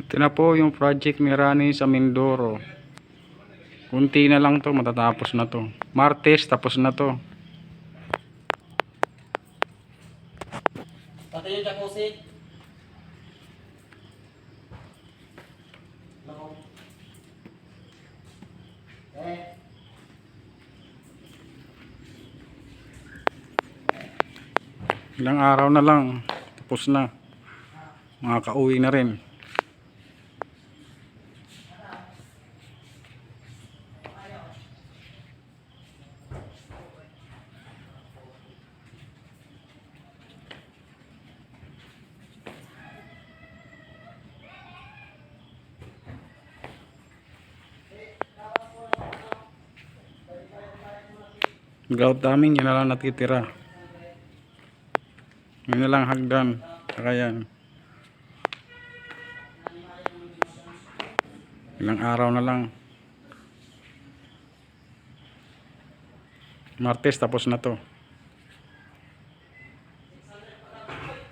Ito na po yung project ni Rani sa Mindoro. Kunti na lang to, matatapos na to. Martes, tapos na to. Pati yung jacuzzi. Ilang araw na lang, tapos na. Makakauwi na rin. Grout namin, yun na lang natitira. Yun na lang hagdan. Saka yan. Ilang araw na lang. Martes tapos na to.